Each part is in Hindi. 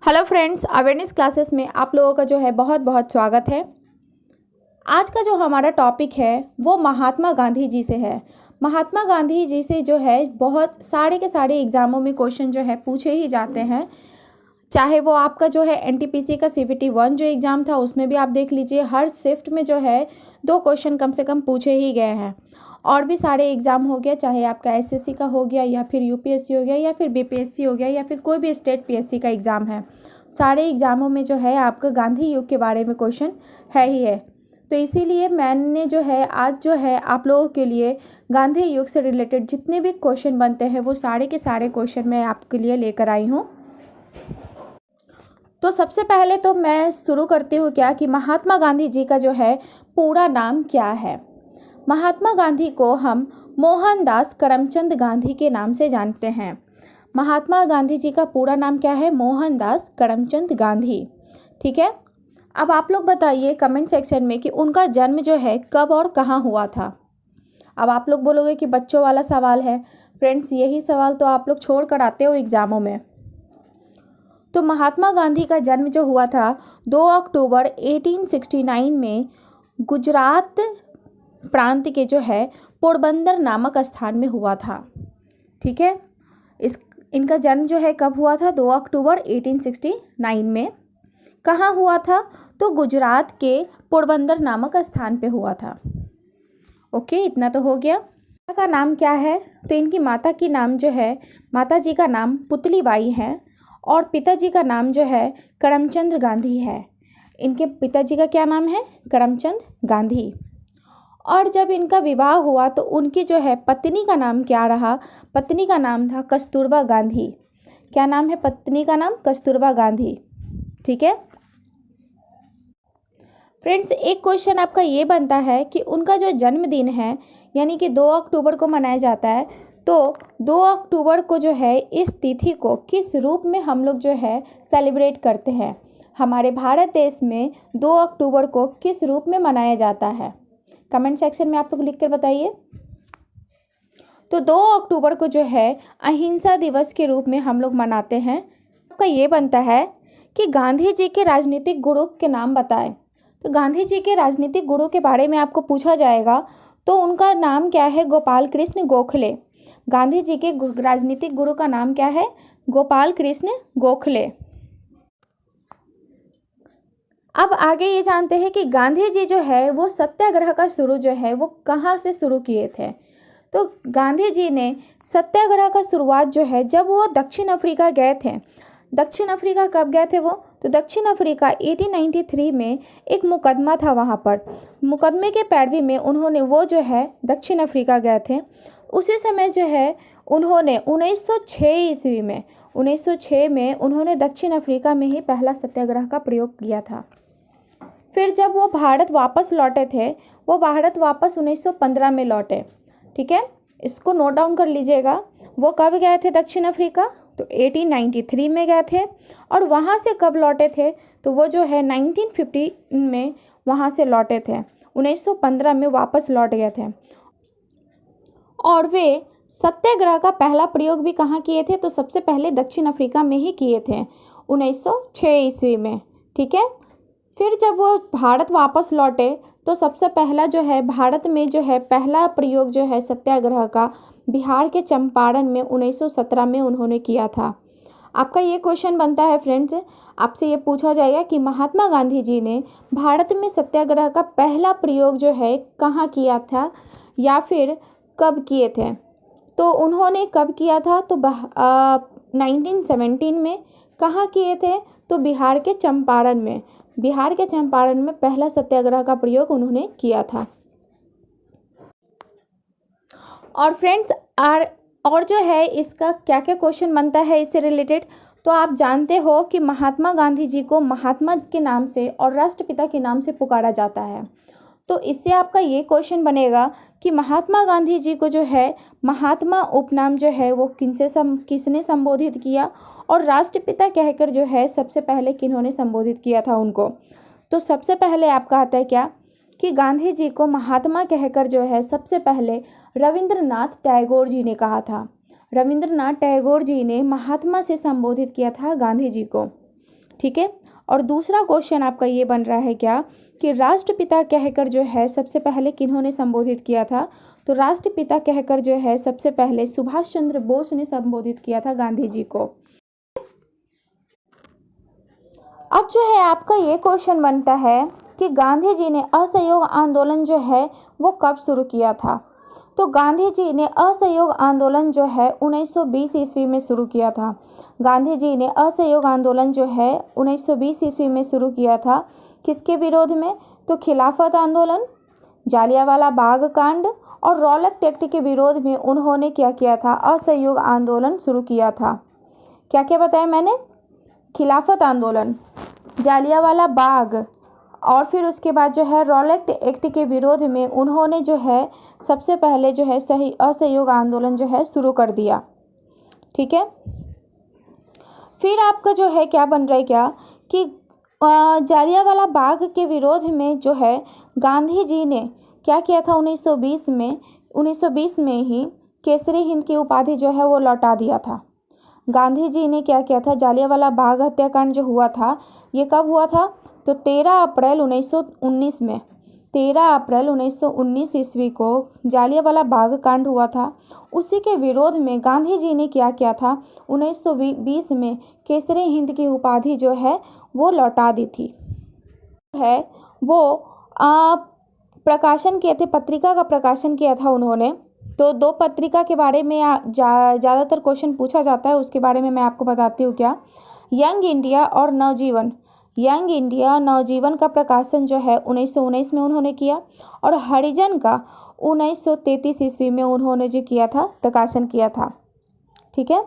हेलो फ्रेंड्स, अवेयरनेस क्लासेस में आप लोगों का जो है बहुत बहुत स्वागत है। आज का जो हमारा टॉपिक है वो महात्मा गांधी जी से है। महात्मा गांधी जी से जो है बहुत सारे के सारे एग्ज़ामों में क्वेश्चन जो है पूछे ही जाते हैं। चाहे वो आपका जो है एनटीपीसी का CVT 1 जो एग्ज़ाम था उसमें भी आप देख लीजिए, हर शिफ्ट में जो है 2 क्वेश्चन कम से कम पूछे ही गए हैं। और भी सारे एग्ज़ाम हो गया, चाहे आपका SSC का हो गया या फिर UPSC हो गया या फिर BPSC हो गया या फिर कोई भी स्टेट PSC का एग्ज़ाम है, सारे एग्ज़ामों में जो है आपका गांधी युग के बारे में क्वेश्चन है ही है। तो इसीलिए मैंने जो है आज जो है आप लोगों के लिए गांधी युग से रिलेटेड जितने भी क्वेश्चन बनते हैं वो सारे के सारे क्वेश्चन मैं आपके लिए लेकर आई हूँ। तो सबसे पहले तो मैं शुरू करती हूँ क्या कि महात्मा गांधी जी का जो है पूरा नाम क्या है। महात्मा गांधी को हम मोहनदास करमचंद गांधी के नाम से जानते हैं। महात्मा गांधी जी का पूरा नाम क्या है? मोहनदास करमचंद गांधी। ठीक है, अब आप लोग बताइए कमेंट सेक्शन में कि उनका जन्म जो है कब और कहाँ हुआ था। अब आप लोग बोलोगे कि बच्चों वाला सवाल है। फ्रेंड्स, यही सवाल तो आप लोग छोड़ कर आते हो एग्ज़ामों में। तो महात्मा गांधी का जन्म जो हुआ था 2 अक्टूबर 1869 में गुजरात प्रांत के जो है पोरबंदर नामक स्थान में हुआ था। ठीक है, इनका जन्म जो है कब हुआ था? 2 अक्टूबर 1869 में। कहाँ हुआ था? तो गुजरात के पोरबंदर नामक स्थान पे हुआ था। ओके, इतना तो हो गया। माता का नाम क्या है? तो इनकी माता की नाम जो है, माता जी का नाम पुतली बाई है और पिताजी का नाम जो है करमचंद गांधी है। इनके पिताजी का क्या नाम है? करमचंद गांधी। और जब इनका विवाह हुआ तो उनकी जो है पत्नी का नाम क्या रहा? पत्नी का नाम था कस्तूरबा गांधी। क्या नाम है पत्नी का नाम? कस्तूरबा गांधी। ठीक है फ्रेंड्स, एक क्वेश्चन आपका ये बनता है कि उनका जो जन्मदिन है यानी कि 2 अक्टूबर को मनाया जाता है, तो 2 अक्टूबर को जो है इस तिथि को किस रूप में हम लोग जो है सेलिब्रेट करते हैं? हमारे भारत देश में 2 अक्टूबर को किस रूप में मनाया जाता है? कमेंट सेक्शन में आप लोग लिख कर बताइए। तो 2 अक्टूबर को जो है अहिंसा दिवस के रूप में हम लोग मनाते हैं। आपका ये बनता है कि गांधी जी के राजनीतिक गुरु के नाम बताएं। तो गांधी जी के राजनीतिक गुरु के बारे में आपको पूछा जाएगा तो उनका नाम क्या है? गोपाल कृष्ण गोखले। गांधी जी के राजनीतिक गुरु का नाम क्या है? गोपाल कृष्ण गोखले। अब आगे ये जानते हैं कि गांधी जी जो है वो सत्याग्रह का शुरू जो है वो कहाँ से शुरू किए थे। तो गांधी जी ने सत्याग्रह का शुरुआत जो है जब वो दक्षिण अफ्रीका गए थे। दक्षिण अफ्रीका कब गए थे वो? तो दक्षिण अफ्रीका 1893 में एक मुकदमा था, वहाँ पर मुकदमे के पैरवी में उन्होंने वो जो है दक्षिण अफ्रीका गए थे। उसी समय जो है उन्होंने 1906 में उन्होंने दक्षिण अफ्रीका में ही पहला सत्याग्रह का प्रयोग किया था। फिर जब वो भारत वापस लौटे थे, वो भारत वापस 1915 में लौटे। ठीक है, इसको नोट डाउन कर लीजिएगा। वो कब गए थे दक्षिण अफ्रीका? तो 1893 में गए थे। और वहाँ से कब लौटे थे? तो वो जो है 1950 में वहाँ से लौटे थे। 1915 में वापस लौट गए थे। और वे सत्याग्रह का पहला प्रयोग भी कहाँ किए थे? तो सबसे पहले दक्षिण अफ्रीका में ही किए थे 1906 ईस्वी में। ठीक है, फिर जब वो भारत वापस लौटे तो सबसे पहला जो है भारत में जो है पहला प्रयोग जो है सत्याग्रह का बिहार के चंपारण में 1917 में उन्होंने किया था। आपका ये क्वेश्चन बनता है फ्रेंड्स, आपसे ये पूछा जाएगा कि महात्मा गांधी जी ने भारत में सत्याग्रह का पहला प्रयोग जो है कहाँ किया था या फिर कब किए थे? तो उन्होंने कब किया था? तो 1917 में। कहाँ किए थे? तो बिहार के चंपारण में। बिहार के चंपारण में पहला सत्याग्रह का प्रयोग उन्होंने किया था। और फ्रेंड्स, और जो है इसका क्या क्या क्वेश्चन बनता है इससे रिलेटेड, तो आप जानते हो कि महात्मा गांधी जी को महात्मा के नाम से और राष्ट्रपिता के नाम से पुकारा जाता है। तो इससे आपका ये क्वेश्चन बनेगा कि महात्मा गांधी जी को जो है महात्मा उपनाम जो है वो किसने संबोधित किया और राष्ट्रपिता कहकर जो है सबसे पहले किन्होंने संबोधित किया था उनको? तो सबसे पहले आपका आता है क्या कि गांधी जी को महात्मा कहकर जो है सबसे पहले रविंद्रनाथ टैगोर जी ने कहा था। रविंद्रनाथ टैगोर जी ने महात्मा से संबोधित किया था गांधी जी को। ठीक है। और दूसरा क्वेश्चन आपका ये बन रहा है क्या कि राष्ट्रपिता कहकर जो है सबसे पहले किन्होंने संबोधित किया था? तो राष्ट्रपिता कहकर जो है सबसे पहले सुभाष चंद्र बोस ने संबोधित किया था गांधी जी को। अब जो है आपका ये क्वेश्चन बनता है कि गांधी जी ने असहयोग आंदोलन जो है वो कब शुरू किया था? तो गांधी जी ने असहयोग आंदोलन जो है 1920 ईस्वी में शुरू किया था। गांधी जी ने असहयोग आंदोलन जो है 1920 ईस्वी में शुरू किया था। किसके विरोध में? तो खिलाफत आंदोलन, जालियांवाला बाग कांड और रॉलेट एक्ट के विरोध में उन्होंने क्या किया था? असहयोग आंदोलन शुरू किया था। क्या क्या बताया मैंने? खिलाफत आंदोलन, जालियांवाला बाग और फिर उसके बाद जो है रॉलेट एक्ट के विरोध में उन्होंने जो है सबसे पहले जो है सही असहयोग आंदोलन जो है शुरू कर दिया। ठीक है। फिर आपका जो है क्या बन रहा है क्या कि जालियांवाला बाग के विरोध में जो है गांधी जी ने क्या किया था? 1920 में ही केसरी हिंद की उपाधि जो है वो लौटा दिया था। गांधी जी ने क्या किया था? जालियांवाला बाग हत्याकांड जो हुआ था ये कब हुआ था? तो 13 अप्रैल 1919 में 13 अप्रैल 1919 ईस्वी को जालियांवाला बाग कांड हुआ था। उसी के विरोध में गांधी जी ने क्या किया था? 1920 में केसरी हिंद की उपाधि जो है वो लौटा दी थी। है वो प्रकाशन किए थे, पत्रिका का प्रकाशन किया था उन्होंने। तो दो पत्रिका के बारे में ज़्यादातर क्वेश्चन पूछा जाता है, उसके बारे में मैं आपको बताती हूँ क्या। यंग इंडिया और नवजीवन, यंग इंडिया नवजीवन का प्रकाशन जो है 1919 में उन्होंने किया और हरिजन का 1933 ईस्वी में उन्होंने जो किया था प्रकाशन किया था। ठीक है।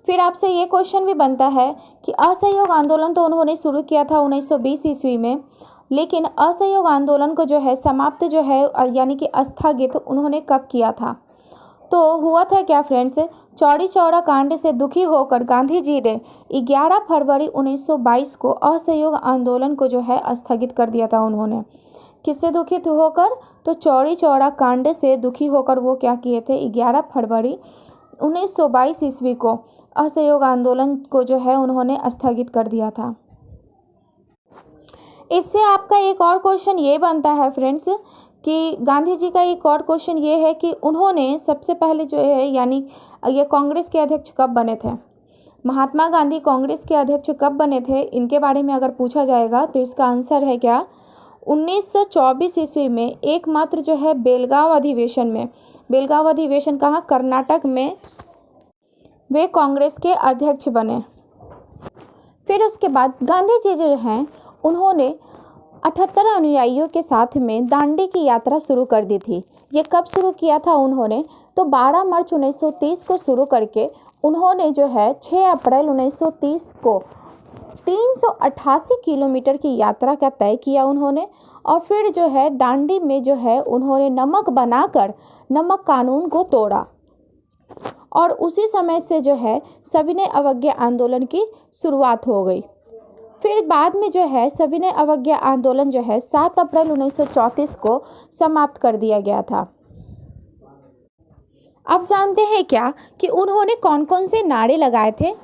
फिर आपसे ये क्वेश्चन भी बनता है कि असहयोग आंदोलन तो उन्होंने शुरू किया था 1920 ईस्वी में, लेकिन असहयोग आंदोलन को जो है समाप्त जो है यानी कि स्थगित उन्होंने कब किया था? तो हुआ था क्या फ्रेंड्स? चौरी चौरा कांड से दुखी होकर गांधी जी ने 11 फरवरी 1922 को असहयोग आंदोलन को जो है स्थगित कर दिया था उन्होंने। किससे दुखित होकर? तो चौरी चौरा कांड से दुखी होकर वो क्या किए थे? 11 फरवरी 1922 ईस्वी को असहयोग आंदोलन को जो है उन्होंने स्थगित कर दिया था। इससे आपका एक और क्वेश्चन ये बनता है फ्रेंड्स कि गांधी जी का एक और क्वेश्चन ये है कि उन्होंने सबसे पहले जो है यानी ये कांग्रेस के अध्यक्ष कब बने थे? महात्मा गांधी कांग्रेस के अध्यक्ष कब बने थे? इनके बारे में अगर पूछा जाएगा तो इसका आंसर है क्या? 1924 ईस्वी में एकमात्र जो है बेलगांव अधिवेशन में, बेलगांव अधिवेशन कहाँ? कर्नाटक में वे कांग्रेस के अध्यक्ष बने। फिर उसके बाद गांधी जी जो हैं उन्होंने 78 अनुयायियों के साथ में दांडी की यात्रा शुरू कर दी थी। ये कब शुरू किया था उन्होंने? तो 12 मार्च 1930 को शुरू करके उन्होंने जो है 6 अप्रैल 1930 को 388 किलोमीटर की यात्रा का तय किया उन्होंने। और फिर जो है दांडी में जो है उन्होंने नमक बनाकर नमक कानून को तोड़ा और उसी समय से जो है सविनय अवज्ञा आंदोलन की शुरुआत हो गई। फिर बाद में जो है सविनय अवज्ञा आंदोलन जो है 7 अप्रैल 1934 को समाप्त कर दिया गया था। अब जानते हैं क्या कि उन्होंने कौन कौन से नारे लगाए थे?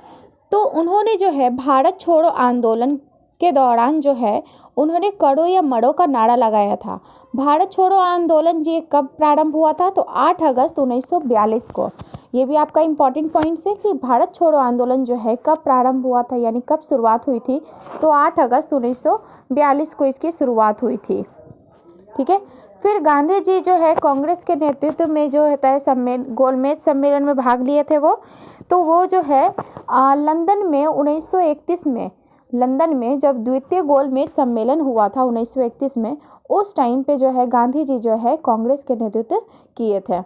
तो उन्होंने जो है भारत छोड़ो आंदोलन के दौरान जो है उन्होंने करो या मरो का नारा लगाया था। भारत छोड़ो आंदोलन जी कब प्रारंभ हुआ था? तो 8 अगस्त 1942 को। ये भी आपका इम्पॉर्टेंट पॉइंट्स है कि भारत छोड़ो आंदोलन जो है कब प्रारंभ हुआ था यानी कब शुरुआत हुई थी? तो 8 अगस्त 1942 को इसकी शुरुआत हुई थी। ठीक है। फिर गांधी जी जो है कांग्रेस के नेतृत्व में जो होता है गोलमेज सम्मेलन में भाग लिए थे वो जो है लंदन में 1931 में, लंदन में जब द्वितीय गोलमेज सम्मेलन हुआ था 1931 में, उस टाइम पे जो है गांधी जी जो है कांग्रेस के नेतृत्व किए थे।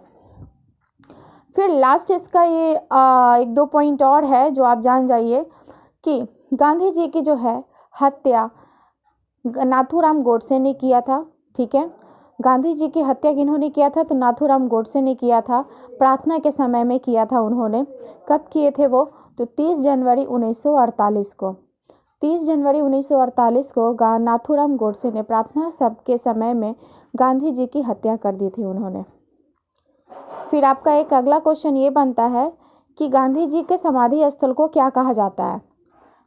फिर लास्ट इसका ये 1-2 पॉइंट और है जो आप जान जाइए कि गांधी जी की जो है हत्या नाथूराम गोडसे ने किया था। ठीक है। गांधी जी की हत्या किन्होंने किया था? तो नाथूराम गोडसे ने किया था। प्रार्थना के समय में किया था उन्होंने। कब किए थे वो? तो 30 जनवरी 1948 को। 30 जनवरी 1948 को नाथूराम गोडसे ने प्रार्थना सब के समय में गांधी जी की हत्या कर दी थी उन्होंने। फिर आपका एक अगला क्वेश्चन ये बनता है कि गांधी जी के समाधि स्थल को क्या कहा जाता है?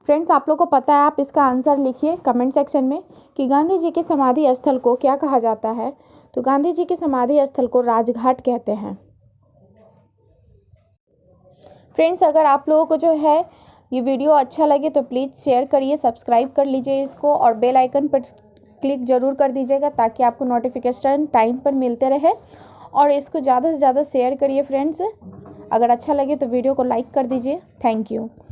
फ्रेंड्स, आप लोग को पता है, आप इसका आंसर लिखिए कमेंट सेक्शन में कि गांधी जी के समाधि स्थल को क्या कहा जाता है। तो गांधी जी के समाधि स्थल को राजघाट कहते हैं। फ्रेंड्स, अगर आप लोगों को जो है ये वीडियो अच्छा लगे तो प्लीज़ शेयर करिए, सब्सक्राइब कर लीजिए इसको और बेल आइकन पर क्लिक ज़रूर कर दीजिएगा ताकि आपको नोटिफिकेशन टाइम पर मिलते रहे। और इसको ज़्यादा से ज़्यादा शेयर करिए फ्रेंड्स। अगर अच्छा लगे तो वीडियो को लाइक कर दीजिए। Thank you.